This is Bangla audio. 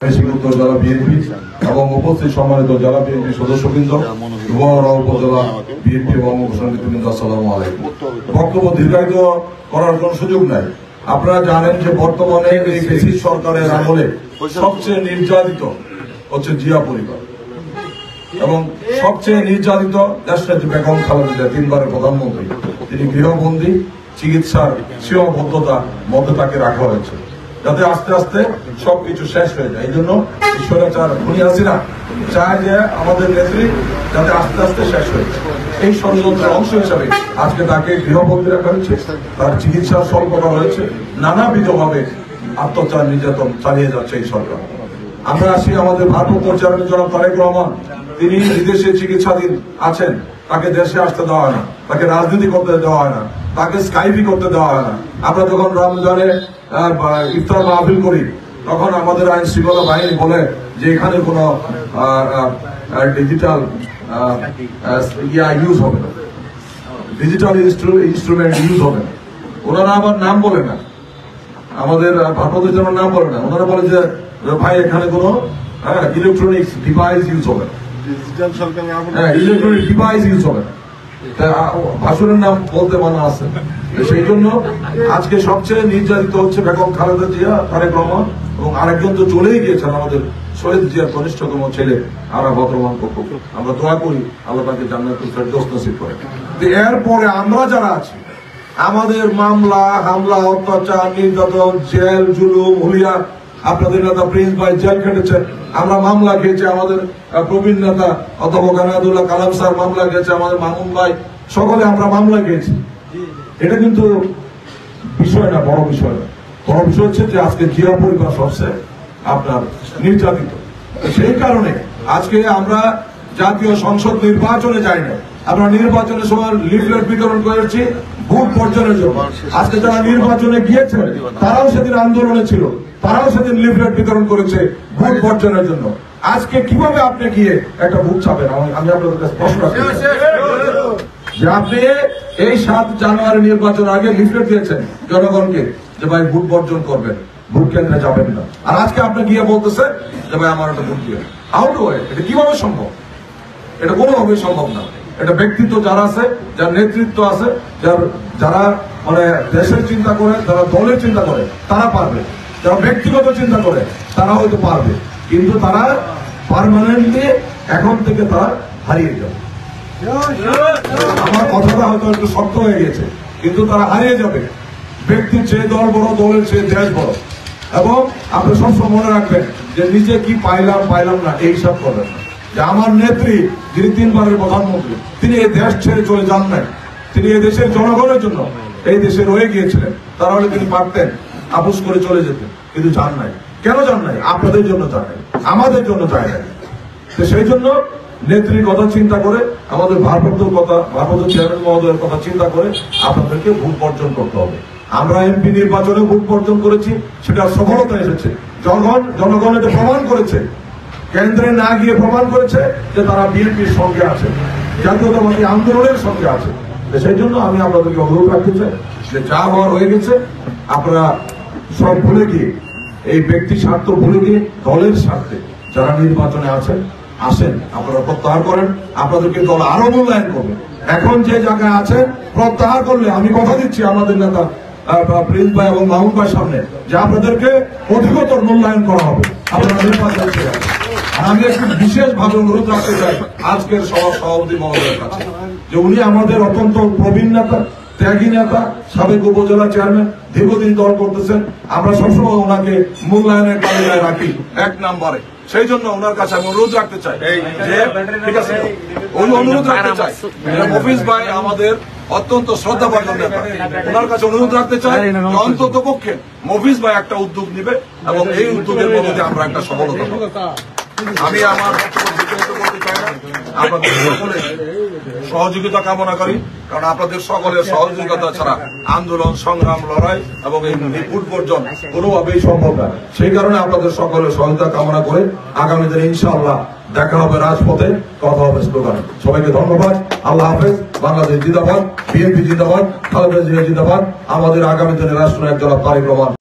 উত্তর জেলা বিএনপি এবং উপস্থিত সম্মানিত জেলা বিএনপি সদস্যবৃন্দ, উপজেলা বিএনপি এবং উপসমিতিবৃন্দ, আসসালামু আলাইকুম। বক্তব্য দীর্ঘায়িত করার কোন সুযোগ নাই। আপনারা জানেন যে বর্তমানে এই ফ্যাসিস্ট সরকারের আমলে সবচেয়ে নির্যাতিত হচ্ছে জিয়া পরিবার এবং সবচেয়ে নির্যাতিত দেশনেত্রী বেগম খালেদা জিয়া, তিনবারের প্রধানমন্ত্রী। তিনি গৃহবন্দী, চিকিৎসার সীমাবদ্ধতা মধ্যে তাকে রাখা হয়েছে যাতে আস্তে আস্তে সবকিছু শেষ হয়ে যায়। এই জন্য স্বৈরাচার খুনি হাসিনা চায় যে আমাদের নেত্রী যাতে আস্তে আস্তে শেষ হয়ে যায়। এই ষড়যন্ত্রের অংশ হিসাবে আজকে তাকে গৃহবন্দী রাখা হয়েছে, তার চিকিৎসা স্বল্পতা রয়েছে, নানাবিধভাবে অত্যাচার নির্যাতন চালিয়ে যাচ্ছে এই সরকার। আমরা আসি আমাদের ভারপ্রাপ্ত চেয়ারম্যান জনাব তারেক রহমান, তিনি বিদেশে চিকিৎসাধীন আছেন, তাকে দেশে আসতে দেওয়া হয় না, তাকে রাজনীতি করতে দেওয়া হয় না, তাকে স্কাইপি করতে দেওয়া হয় না। আমরা যখন রমজানে ইফতার মাহফিল করি তখন আমাদের আইন শৃঙ্খলা বাহিনী বলে যে এখানে কোন ডিজিটাল ইউজ হবে না, ডিজিটাল ইনস্ট্রুমেন্ট ইউজ হবে না। ওনারা আবার নাম বলে না, আমাদের ভারপ্রাপ্ত চেয়ারম্যান নাম বলে না, ওনারা বলে যে ভাই এখানে কোন ইলেকট্রনিক্স ডিভাইস ইউজ হবে না, ইলেকট্রনিক ডিভাইস ইউজ হবে না। ভাষণের নাম বলতে মানা আছে। সেই জন্য আজকে সবচেয়ে নির্যাতিত হচ্ছে বেগম খালেদা জিয়া, তারেক রহমান এবং আরেকজন তো চলেই গিয়েছেন আমাদের শহীদ জিয়ার কনিষ্ঠতম ছেলে আরাফাত রহমান কক্ষ। আমরা দোয়া করি আল্লাহ তাকে জান্নাতুল ফেরদৌস নসিব করে। এরপরে আমরা যারা আছি, আমাদের মামলা হামলা, অত্যাচার, নির্যাতন, জেল, জুলুম, হুলিয়া, আপনাদের নেতা প্রিন্স ভাই জেল খেটেছেন, আমরা মামলা খেয়েছি, আমাদের প্রবীণ নেতা অধ্যাপক আনাদুল্লাহ কালাম স্যার মামলা খেয়েছে, আমাদের মামুন ভাই, সকলে আমরা মামলা খেয়েছি। এটা কিন্তু বিষয় না, বড় বিষয় না। বড় বিষয় হচ্ছে যে আজকে জিয়া পরিবার সবচেয়ে আপনার নির্যাতিত। সেই কারণে আজকে আমরা জাতীয় সংসদ নির্বাচনে যাই না, আমরা নির্বাচনের সময় লিফলেট বিতরণ করেছি ভোট বর্জনের জন্য। আজকে যারা নির্বাচনে গিয়েছে তারাও সেদিন আন্দোলনে ছিল, তারাও সেদিন লিফলেট বিতরণ করেছে ভোট বর্জনের জন্য। আজকে কিভাবে আপনি গিয়ে একটা ভোট ছাপেন? আমি আপনাদের কাছে প্রশ্ন রাখছি যে আপনি এই 7 জানুয়ারি নির্বাচন আগে লিফলেট দিয়েছেন জনগণকে যে ভাই ভোট বর্জন করবেন, ভোট কেন্দ্রে যাবেন না, আর আজকে আপনি গিয়ে বলতেছেন যে ভাই আমার একটা ভোট দিয়ে। আউট হয়ে এটা কিভাবে সম্ভব? এটা কোনোভাবেই সম্ভব না। এটা ব্যক্তিত্ব যারা আছে, যার নেতৃত্ব আছে, যারা মানে দেশের চিন্তা করে, যারা দলের চিন্তা করে তারা পারবে, যারা ব্যক্তিগত চিন্তা করে তারা হয়তো পারবে, কিন্তু তারা পার্মানেন্টলি এখন থেকে তারা হারিয়ে যাবে। আমার কথাটা হয়তো একটু শক্ত হয়ে গেছে, কিন্তু তারা হারিয়ে যাবে। ব্যক্তির চেয়ে দল বড়, দলের চেয়ে দেশ বড়। এবং আপনি সবসময় মনে রাখবেন যে নিজে কি পাইলাম না এই সব করবেন না। যে আমার নেত্রী, যিনি 3বারের প্রধানমন্ত্রী, তিনি এই দেশ ছেড়ে চলে যান নাই, তিনি এই দেশের জনগণের জন্য এই দেশে রয়ে গিয়েছিলেন। তাহলে তিনি পারতেন আপোষ করে চলে যেতেন, কিন্তু যান নাই। কেন যান নাই? আপনাদের জন্য যান নাই, আমাদের জন্য যায় নাই। সেই জন্য নেত্রীর কথা চিন্তা করে, আমাদের ভারপ্রাপ্ত চেয়ারম্যান মহোদয়ের কথা চিন্তা করে আপনাদেরকে ভোট বর্জন করতে হবে। আমরা এমপি নির্বাচনে ভোট বর্জন করেছি, সেটা সফলতা এসেছে। জনগণ এটা প্রমাণ করেছে, কেন্দ্রে না গিয়ে প্রমাণ করেছে যে তারা বিএনপির সঙ্গে আছে, জাতীয়তাবাদী আন্দোলনের সঙ্গে আছে। সেই জন্য আমি আপনাদেরকে অনুরোধ রাখতে চাই যে যা হওয়ার হয়ে গেছে, আপনারা সব ভুলে গিয়ে, এই ব্যক্তি স্বার্থ ভুলে গিয়ে দলের স্বার্থে যারা নির্বাচনে আছেন আসেন, আপনারা প্রত্যাহার করেন। আপনাদেরকে দল আরো মূল্যায়ন করবে। এখন যে জায়গায় আছেন প্রত্যাহার করলে আমি কথা দিচ্ছি আমাদের নেতা প্রিন্স ভাই এবং মামুন ভাইয়ের সামনে যে আপনাদেরকে অধিকতর মূল্যায়ন করা হবে। আপনারা নির্বাচন আমি একটু বিশেষভাবে অনুরোধ রাখতে চাই আজকের সভাপতি মহোদয়ের কাছে যে উনি আমাদের অত্যন্ত প্রবীণ নেতা, ত্যাগী নেতা, সাবেক উপজেলা চেয়ারম্যান, দীর্ঘদিন দল করতেছেন। আমরা সবসময় ওনাকে মূল্যায়নের তালিকায় রাখি 1 নম্বরে। সেই জন্য ওনার কাছে আমি অনুরোধ রাখতে চাই যে ঠিক আছে, অনুরোধ রাখতে চাই মফিজ ভাই আমাদের অত্যন্ত শ্রদ্ধাভাজন নেতা, ওনার কাছে অনুরোধ রাখতে চাই অন্তত পক্ষে মফিজ ভাই একটা উদ্যোগ নিবে এবং এই উদ্যোগের মধ্যে আমরা একটা সফলতা পাবো। আমি আমার বক্তব্য করতে চাই না, আপনাদের সকলে সহযোগিতা কামনা করি, কারণ আপনাদের সকলের সহযোগিতা ছাড়া আন্দোলন, সংগ্রাম, লড়াই এবং এই ভোট বর্জন কোনোভাবেই সম্ভব না। সেই কারণে আপনাদের সকলের সহযোগিতা কামনা করে আগামী দিনে ইনশাআল্লাহ দেখা হবে রাজপথে, কথা হবে স্লোগানে। সবাইকে ধন্যবাদ। আল্লাহ হাফেজ। বাংলাদেশ জিন্দাবাদ, বিএনপি জিন্দাবাদ, খালেদা জিয়া জিন্দাবাদ। আমাদের আগামী দিনে রাষ্ট্রনায়ক জনাব তারেক রহমান।